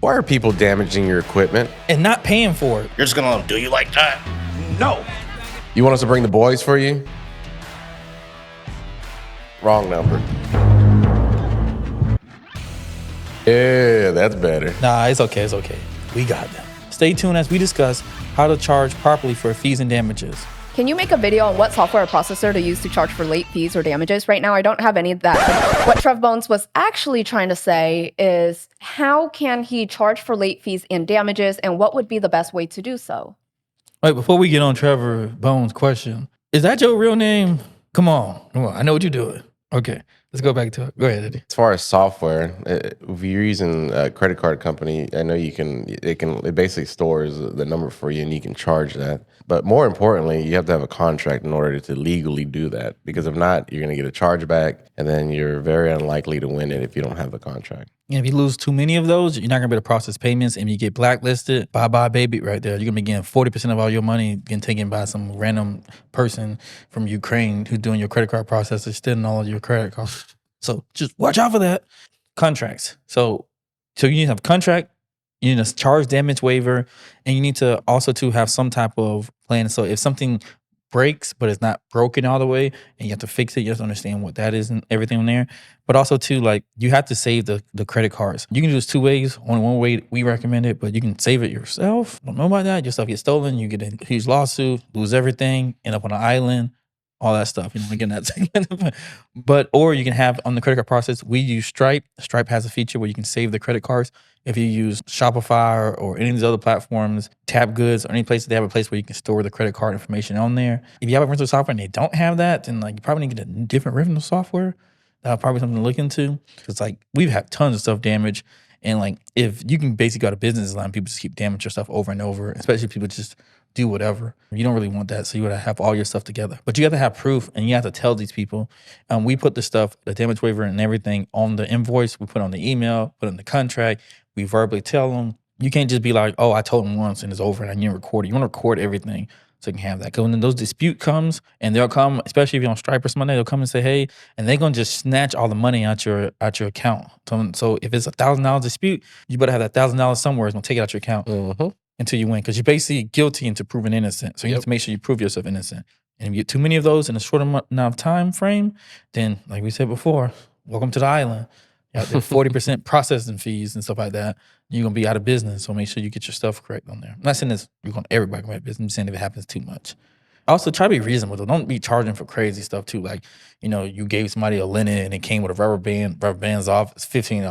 Why are people damaging your equipment? And not paying for it. You're just gonna do you like that? No. You want us to bring the boys for you? Wrong number. Yeah, that's better. Nah, it's okay. We got them. Stay tuned as we discuss how to charge properly for fees and damages. Can you make a video on what software or processor to use to charge for late fees or damages? Right now, I don't have any of that. But what Trev Bones was actually trying to say is how can he charge for late fees and damages, and what would be the best way to do so? Wait, before we get on Trevor Bones' question, is that your real name? Come on. I know what you're doing. Okay, let's go back to it. Go ahead, Eddie. As far as software, if you're using a credit card company, I know it basically stores the number for you and you can charge that. But more importantly, you have to have a contract in order to legally do that. Because if not, you're going to get a chargeback and then you're very unlikely to win it if you don't have a contract. And if you lose too many of those, you're not going to be able to process payments. And if you get blacklisted, bye-bye, baby, right there. You're going to be getting 40% of all your money getting taken by some random person from Ukraine who's doing your credit card process, stealing all of your credit cards. So just watch out for that. Contracts. So you need to have a contract, you need to charge damage waiver, and you need to also to have some type of plan. So if something breaks, but it's not broken all the way, and you have to fix it, you have to understand what that is and everything on there. But also too, like, you have to save the credit cards. You can do this two ways. Only one way we recommend it, but you can save it yourself. Don't know about that. Your stuff gets stolen, you get a huge lawsuit, lose everything, end up on an island, all that stuff. You know, again, that's or you can have on the credit card process, we use Stripe. Stripe has a feature where you can save the credit cards. If you use Shopify or any of these other platforms, Tap Goods, or any place they have a place where you can store the credit card information on there. If you have a rental software and they don't have that, then like you probably need to get a different rental software. That's probably something to look into. Because like we've had tons of stuff damaged. And like if you can basically go to business line, people just keep damaging your stuff over and over, especially if people just do whatever. You don't really want that. So you would have all your stuff together. But you have to have proof and you have to tell these people. We put the stuff, the damage waiver and everything on the invoice. We put on the email, put on the contract. We verbally tell them. You can't just be like, oh, I told them once and it's over and I didn't record it. You want to record everything so you can have that. Because when those dispute comes, and they'll come, especially if you're on Stripe or something, they'll come and say, hey, and they're going to just snatch all the money out your account. So if it's $1,000 dispute, you better have that $1,000 somewhere. It's going to take it out your account until you win. Because you're basically guilty until proven innocent. So you have to make sure you prove yourself innocent. And if you get too many of those in a short amount of time frame, then like we said before, welcome to the island. You have 40% processing fees and stuff like that. You're going to be out of business. So make sure you get your stuff correct on there. I'm not saying this, you're going to everybody go out of business. I'm saying if it happens too much. Also, try to be reasonable though. Don't be charging for crazy stuff too. Like, you know, you gave somebody a linen and it came with a rubber band's off. It's $15.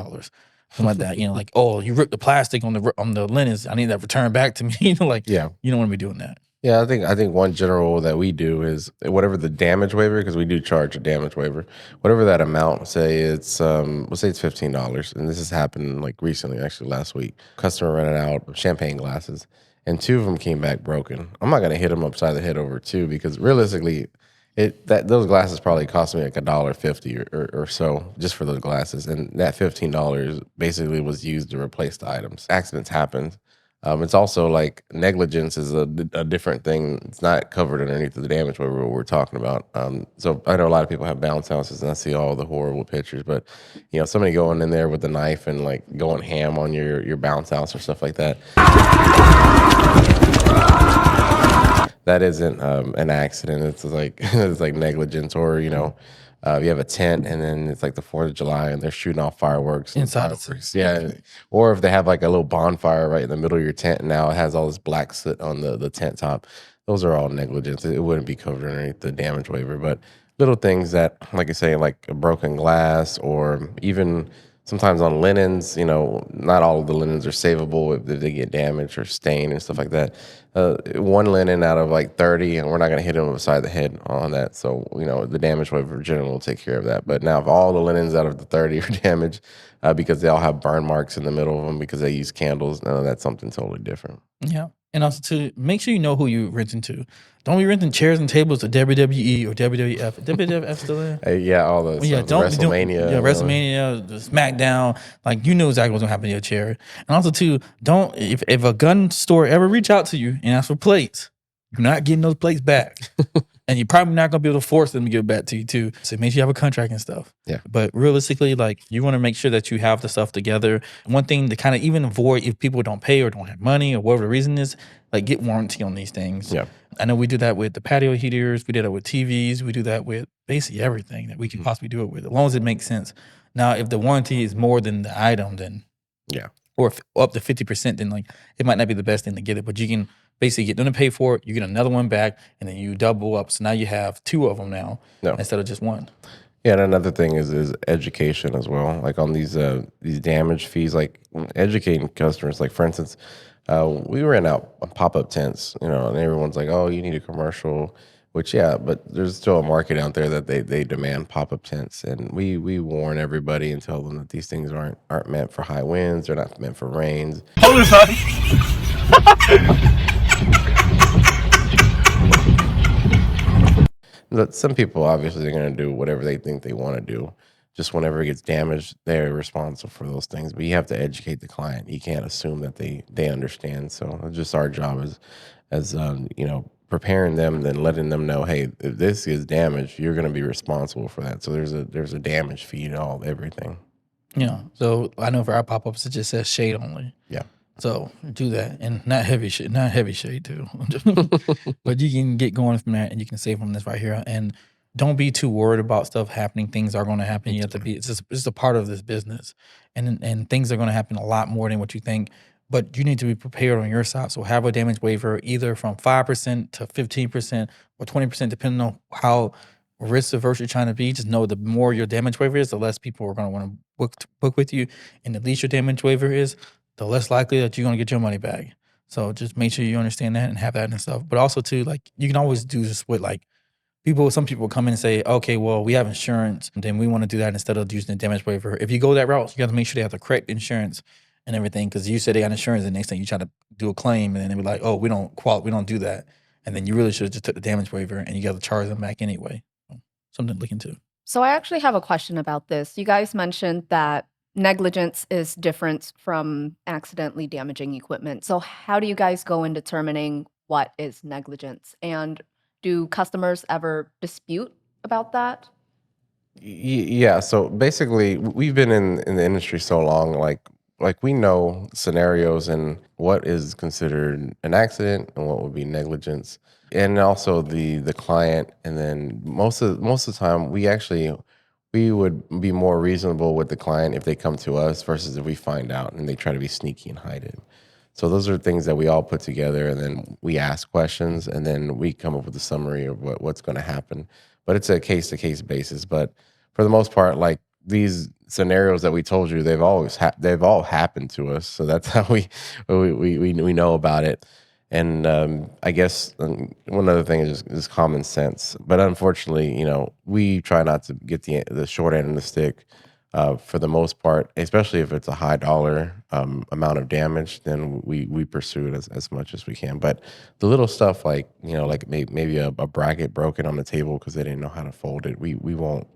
Something like that. You know, like, oh, you ripped the plastic on the linens. I need that returned back to me. You know, like, yeah, you don't want to be doing that. Yeah, I think one general that we do is whatever the damage waiver, because we do charge a damage waiver, whatever that amount, say it's let's say it's $15, and this has happened like recently, actually last week. Customer rented out champagne glasses, and 2 of them came back broken. I'm not gonna hit them upside the head over 2 because realistically, those glasses probably cost me like $1.50 or so just for those glasses, and that $15 basically was used to replace the items. Accidents happened. It's also like negligence is a different thing. It's not covered underneath the damage waiver we're talking about. So I know a lot of people have bounce houses and I see all the horrible pictures, but you know, somebody going in there with a knife and like going ham on your bounce house or stuff like that. That isn't an accident. It's like negligence, or you know, you have a tent and then it's like the 4th of July and they're shooting off fireworks inside. Yeah. Or if they have like a little bonfire right in the middle of your tent and now it has all this black soot on the tent top. Those are all negligence. It wouldn't be covered underneath the damage waiver. But little things that, like I say, like a broken glass, or even sometimes on linens, you know, not all of the linens are savable if they get damaged or stained and stuff like that. One linen out of like 30, and we're not going to hit them upside the head on that. So, you know, the damage waiver general will take care of that. But now if all the linens out of the 30 are damaged because they all have burn marks in the middle of them because they use candles, no, that's something totally different. Yeah. And also to make sure you know who you're renting to. Don't be renting chairs and tables to WWE or WWF. WWF still there? Yeah, all those. Yeah, WrestleMania. WrestleMania, the SmackDown. Like, you know exactly what's gonna happen to your chair. And also too, don't if a gun store ever reach out to you and ask for plates, you're not getting those plates back. And you're probably not gonna be able to force them to give it back to you too. So make sure you have a contract and stuff. Yeah. But realistically, like you want to make sure that you have the stuff together. One thing to kind of even avoid if people don't pay or don't have money or whatever the reason is, like get warranty on these things. Yeah. I know we do that with the patio heaters, we did that with TVs, we do that with basically everything that we can possibly do it with, as long as it makes sense. Now, if the warranty is more than the item, then or if up to 50%, then like it might not be the best thing to get it, but you can basically get them to pay for it, you get another one back, and then you double up. So now you have 2 of them now instead of just 1. Yeah, and another thing is education as well. Like on these damage fees, like educating customers. Like for instance, we ran out pop-up tents, and everyone's like, "Oh, you need a commercial," which but there's still a market out there that they demand pop-up tents, and we warn everybody and tell them that these things aren't meant for high winds. They're not meant for rains. Hold it, son. But some people obviously are going to do whatever they think they want to do. Just whenever it gets damaged, they're responsible for those things. But you have to educate the client. You can't assume that they understand. So it's just our job as preparing them, then letting them know, hey, if this is damaged, you're going to be responsible for that. So there's a damage fee to everything. Yeah. So I know for our pop-ups, it just says shade only. Yeah. So do that, and not heavy shade too. But you can get going from that, and you can save from this right here. And don't be too worried about stuff happening. Things are going to happen. You have to be. It's just a part of this business, and things are going to happen a lot more than what you think. But you need to be prepared on your side. So have a damage waiver either from 5% to 15% or 20%, depending on how risk averse you're trying to be. Just know the more your damage waiver is, the less people are going to want to book with you, and the least your damage waiver is, the less likely that you're going to get your money back. So just make sure you understand that and have that and stuff. But also too, like you can always do this with like some people come in and say, okay, well, we have insurance, and then we want to do that instead of using the damage waiver. If you go that route, you have to make sure they have the correct insurance and everything, because you said they got insurance, and the next thing you try to do a claim, and then they be like, oh, we don't do that. And then you really should have just took the damage waiver, and you got to charge them back anyway. Something to look into. So I actually have a question about this. You guys mentioned that negligence is different from accidentally damaging equipment. So how do you guys go in determining what is negligence? And do customers ever dispute about that? Yeah. So basically, we've been in the industry so long, like we know scenarios and what is considered an accident and what would be negligence, and also the client. And then most of the time, we would be more reasonable with the client if they come to us versus if we find out and they try to be sneaky and hide it. So those are things that we all put together, and then we ask questions, and then we come up with a summary of what's going to happen. But it's a case-to-case basis. But for the most part, like these scenarios that we told you, they've all happened to us. So that's how we know about it. And I guess one other thing is common sense. But unfortunately, we try not to get the short end of the stick for the most part, especially if it's a high dollar amount of damage. Then we pursue it as much as we can. But the little stuff like maybe a bracket broken on the table because they didn't know how to fold it, we won't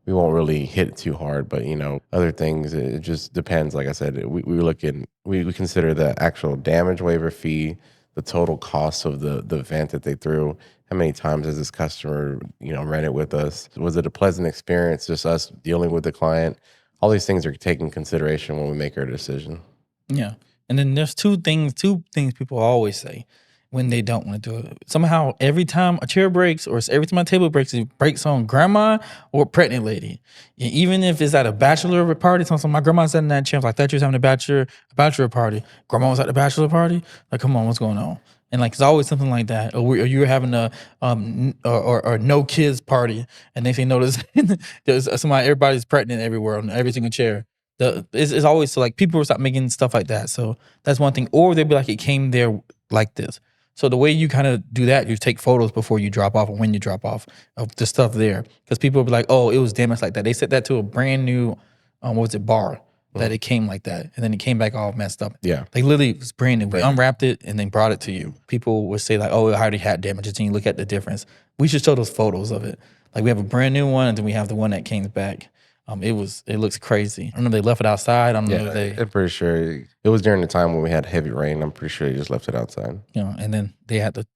really hit it too hard. But other things, it just depends. Like I said, we consider the actual damage waiver fee, the total cost of the event that they threw. How many times has this customer, ran it with us? Was it a pleasant experience, just us dealing with the client? All these things are taken consideration when we make our decision. Yeah. And then there's two things people always say when they don't want to do it. Somehow, every time a chair breaks or every time a table breaks, it breaks on grandma or pregnant lady. And even if it's at a bachelor party, so my grandma sat in that chair, like that she was having a bachelor party. Grandma was at the bachelor party. Like, come on, what's going on? And like, it's always something like that. Or you're having a or no kids party, and they say no, there's everybody's pregnant everywhere on every single chair. It's always so like people will stop making stuff like that. So that's one thing. Or they'd be like, it came there like this. So the way you kind of do that, you take photos before you drop off or when you drop off of the stuff there. Because people will be like, oh, it was damaged like that. They said that to a brand new, bar, that it came like that. And then it came back all messed up. Yeah. Like literally, it was brand new. We unwrapped it and then brought it to you. People would say like, oh, it already had damages. And you look at the difference. We should show those photos of it. Like we have a brand new one, and then we have the one that came back. It looks crazy. I don't know if they left it outside. I don't know if I'm pretty sure it was during the time when we had heavy rain. I'm pretty sure they just left it outside. And then they had to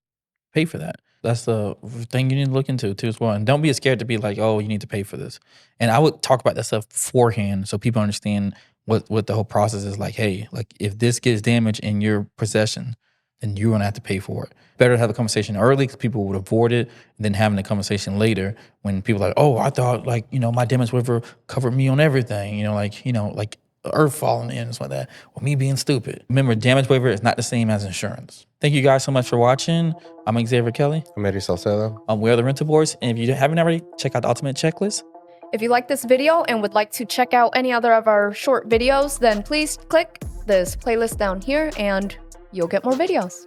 pay for that. That's the thing you need to look into too as well. And don't be scared to be like, oh, you need to pay for this. And I would talk about that stuff beforehand so people understand what the whole process is like. Hey, like if this gets damaged in your possession, then you're gonna have to pay for it. Better to have the conversation early because people would avoid it than having the conversation later when people are like, oh, I thought like, my damage waiver covered me on everything, like earth falling in and stuff like that, or me being stupid. Remember, damage waiver is not the same as insurance. Thank you guys so much for watching. I'm Xavier Kelly. I'm Eddie Sauceda. We are the Rental Boys. And if you haven't already, check out the Ultimate Checklist. If you like this video and would like to check out any other of our short videos, then please click this playlist down here and you'll get more videos.